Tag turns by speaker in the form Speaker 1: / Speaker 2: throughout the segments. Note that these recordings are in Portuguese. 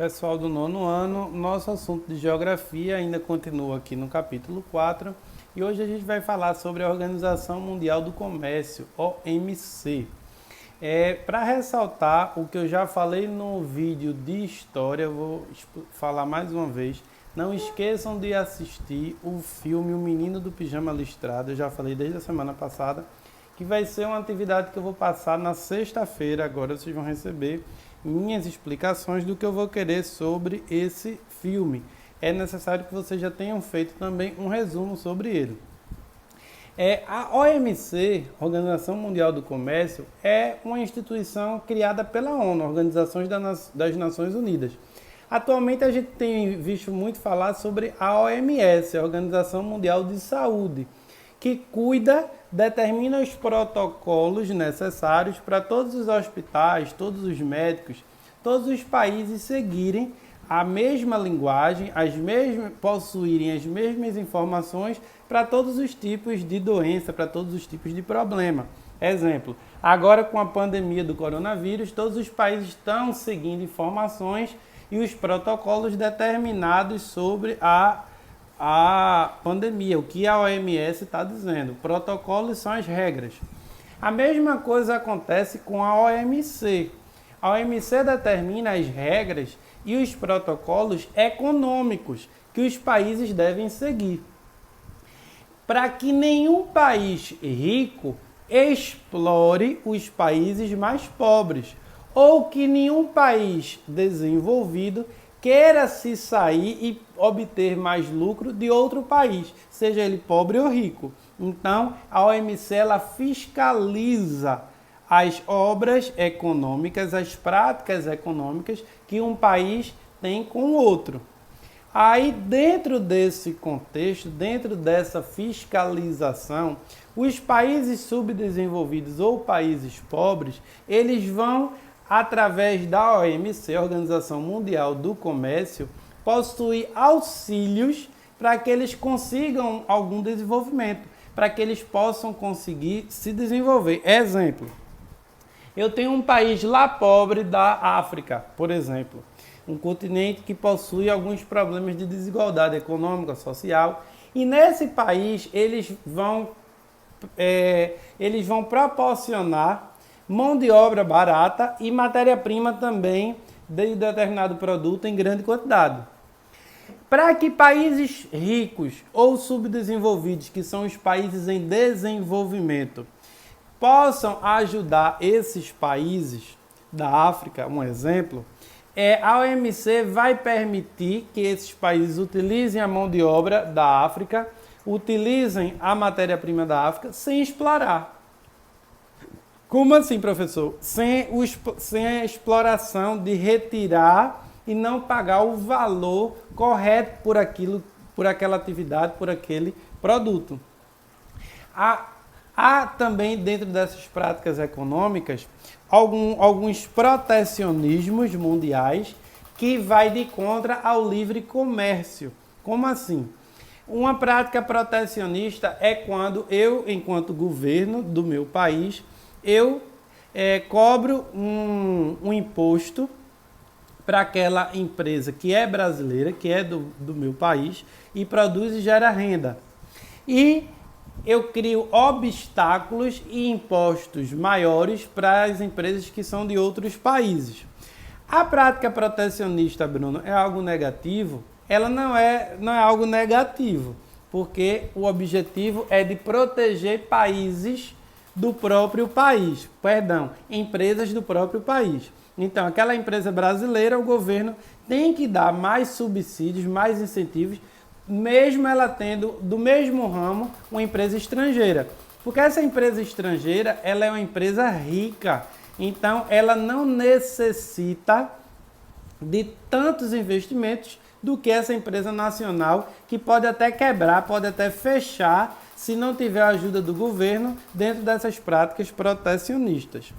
Speaker 1: Pessoal do nono ano, nosso assunto de geografia ainda continua aqui no capítulo 4 e hoje a gente vai falar sobre a Organização Mundial do Comércio, OMC. Para ressaltar o que eu já falei no vídeo de história, eu vou falar mais uma vez. Não esqueçam de assistir o filme O Menino do Pijama Listrado, eu já falei desde a semana passada, que vai ser uma atividade que eu vou passar na sexta-feira. Agora vocês vão receber minhas explicações do que eu vou querer sobre esse filme. É necessário que vocês já tenham feito também um resumo sobre ele. A OMC, Organização Mundial do Comércio, é uma instituição criada pela ONU, Organização das Nações Unidas. Atualmente a gente tem visto muito falar sobre a OMS, a Organização Mundial de Saúde, que determina os protocolos necessários para todos os hospitais, todos os médicos, todos os países seguirem a mesma linguagem, possuírem as mesmas informações para todos os tipos de doença, para todos os tipos de problema. Exemplo, agora com a pandemia do coronavírus, todos os países estão seguindo informações e os protocolos determinados sobre a pandemia, o que a OMS está dizendo. Protocolos são as regras. A mesma coisa acontece com a OMC. A OMC determina as regras e os protocolos econômicos que os países devem seguir, para que nenhum país rico explore os países mais pobres, ou que nenhum país desenvolvido queira se sair e obter mais lucro de outro país, seja ele pobre ou rico. Então, a OMC ela fiscaliza as obras econômicas, as práticas econômicas que um país tem com o outro. Aí, dentro desse contexto, dentro dessa fiscalização, os países subdesenvolvidos ou países pobres, eles vão, através da OMC, Organização Mundial do Comércio, possuir auxílios para que eles consigam algum desenvolvimento, para que eles possam conseguir se desenvolver. Exemplo, eu tenho um país lá pobre da África, por exemplo, um continente que possui alguns problemas de desigualdade econômica, social, e nesse país eles vão proporcionar mão de obra barata e matéria-prima também de determinado produto em grande quantidade. Para que países ricos ou subdesenvolvidos, que são os países em desenvolvimento, possam ajudar esses países da África, um exemplo, a OMC vai permitir que esses países utilizem a mão de obra da África, utilizem a matéria-prima da África sem explorar. Como assim, professor? Sem a exploração de retirar e não pagar o valor correto por aquela atividade, por aquele produto. Há também, dentro dessas práticas econômicas, alguns protecionismos mundiais que vai de contra ao livre comércio. Como assim? Uma prática protecionista é quando eu, enquanto governo do meu país, eu cobro um imposto para aquela empresa que é brasileira, que é do meu país, e produz e gera renda. E eu crio obstáculos e impostos maiores para as empresas que são de outros países. A prática protecionista, Bruno, é algo negativo? Ela não é algo negativo, porque o objetivo é de proteger países do próprio país, empresas do próprio país. Então, aquela empresa brasileira, o governo tem que dar mais subsídios, mais incentivos, mesmo ela tendo do mesmo ramo uma empresa estrangeira. Porque essa empresa estrangeira, ela é uma empresa rica, então ela não necessita de tantos investimentos do que essa empresa nacional, que pode até quebrar, pode até fechar, se não tiver a ajuda do governo dentro dessas práticas protecionistas.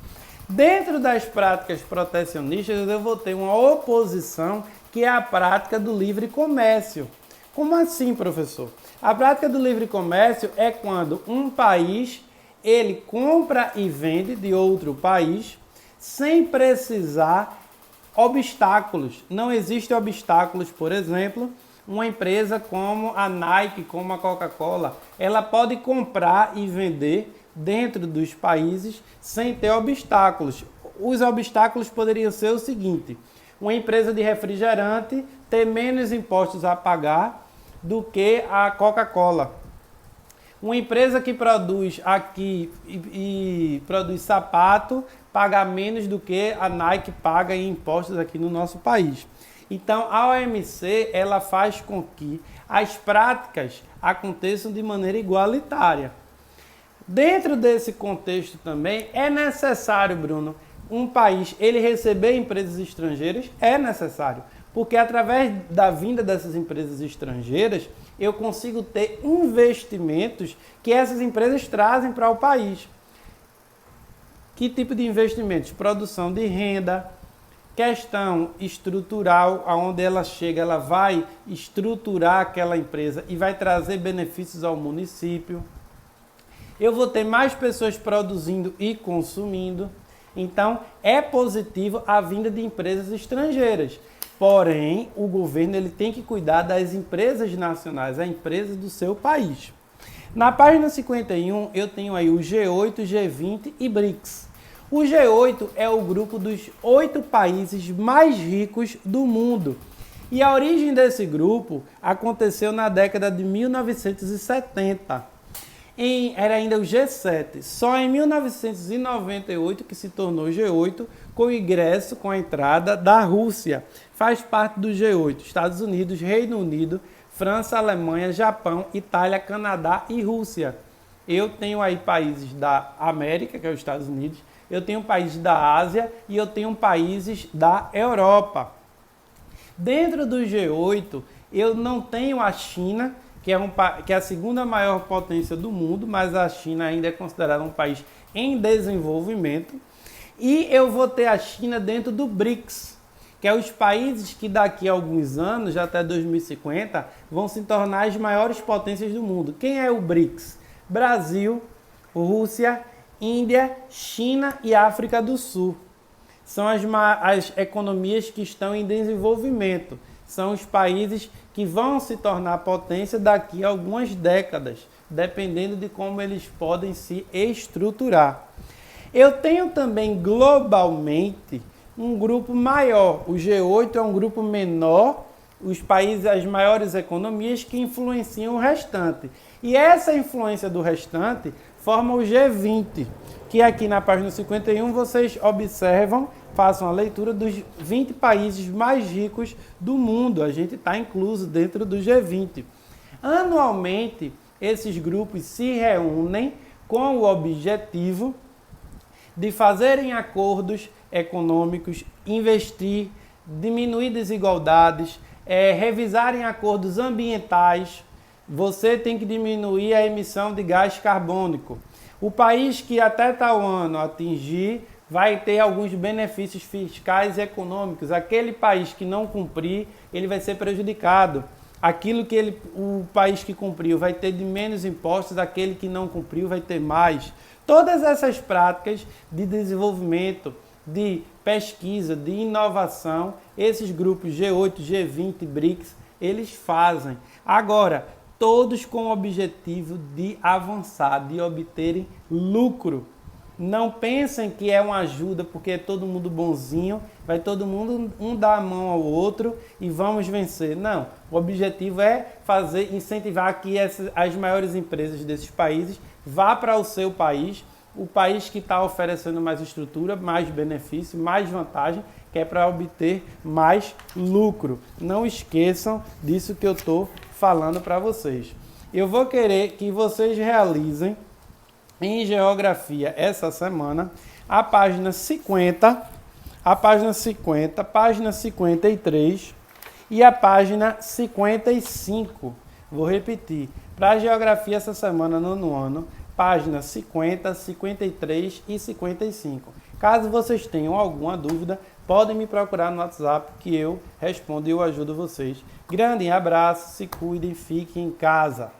Speaker 1: Dentro das práticas protecionistas, eu vou ter uma oposição, que é a prática do livre comércio. Como assim, professor? A prática do livre comércio é quando um país ele compra e vende de outro país sem precisar Obstáculos. Não existem obstáculos, por exemplo, uma empresa como a Nike, como a Coca-Cola, ela pode comprar e vender dentro dos países sem ter obstáculos. Os obstáculos poderiam ser o seguinte: uma empresa de refrigerante ter menos impostos a pagar do que a Coca-Cola. Uma empresa que produz aqui e produz sapato paga menos do que a Nike paga em impostos aqui no nosso país. Então, a OMC ela faz com que as práticas aconteçam de maneira igualitária. Dentro desse contexto também é necessário, Bruno, um país ele receber empresas estrangeiras, é necessário, porque através da vinda dessas empresas estrangeiras eu consigo ter investimentos que essas empresas trazem para o país. Que tipo de investimentos? Produção de renda, questão estrutural, aonde ela chega, ela vai estruturar aquela empresa e vai trazer benefícios ao município. Eu vou ter mais pessoas produzindo e consumindo. Então, é positivo a vinda de empresas estrangeiras. Porém, o governo ele tem que cuidar das empresas nacionais, a empresa do seu país. Na página 51, eu tenho aí o G8, G20 e BRICS. O G8 é o grupo dos 8 países mais ricos do mundo. E a origem desse grupo aconteceu na década de 1970. Era ainda o G7. Só em 1998 que se tornou G8 com o ingresso, com a entrada da Rússia. Faz parte do G8 Estados Unidos, Reino Unido, França, Alemanha, Japão, Itália, Canadá e Rússia. Eu tenho aí países da América, que é os Estados Unidos, eu tenho países da Ásia e eu tenho países da Europa. Dentro do G8, eu não tenho a China, que é a segunda maior potência do mundo, mas a China ainda é considerada um país em desenvolvimento. E eu vou ter a China dentro do BRICS, que é os países que daqui a alguns anos, já até 2050, vão se tornar as maiores potências do mundo. Quem é o BRICS? Brasil, Rússia, Índia, China e África do Sul. São as economias que estão em desenvolvimento. São os países que vão se tornar potência daqui a algumas décadas, dependendo de como eles podem se estruturar. Eu tenho também globalmente um grupo maior. O G8 é um grupo menor, os países, as maiores economias que influenciam o restante. E essa influência do restante forma o G20, que aqui na página 51 vocês observam, façam a leitura dos 20 países mais ricos do mundo. A gente está incluso dentro do G20. Anualmente, esses grupos se reúnem com o objetivo de fazerem acordos econômicos, investir, diminuir desigualdades, revisarem acordos ambientais. Você tem que diminuir a emissão de gás carbônico. O país que até tal ano atingir vai ter alguns benefícios fiscais e econômicos. Aquele país que não cumprir, ele vai ser prejudicado. Aquilo que o país que cumpriu vai ter de menos impostos, aquele que não cumpriu vai ter mais. Todas essas práticas de desenvolvimento, de pesquisa, de inovação, esses grupos G8, G20, BRICS, eles fazem. Agora, todos com o objetivo de avançar, de obterem lucro. Não pensem que é uma ajuda porque é todo mundo bonzinho, vai todo mundo um dar a mão ao outro e vamos vencer. Não, o objetivo é incentivar que as maiores empresas desses países vá para o seu país, o país que está oferecendo mais estrutura, mais benefício, mais vantagem, que é para obter mais lucro. Não esqueçam disso que eu estou falando para vocês. Eu vou querer que vocês realizem em geografia essa semana a página 50, página 53 e a página 55. Vou repetir. Para a geografia essa semana, nono ano, páginas 50, 53 e 55. Caso vocês tenham alguma dúvida, podem me procurar no WhatsApp que eu respondo e eu ajudo vocês. Grande abraço, se cuidem, fiquem em casa.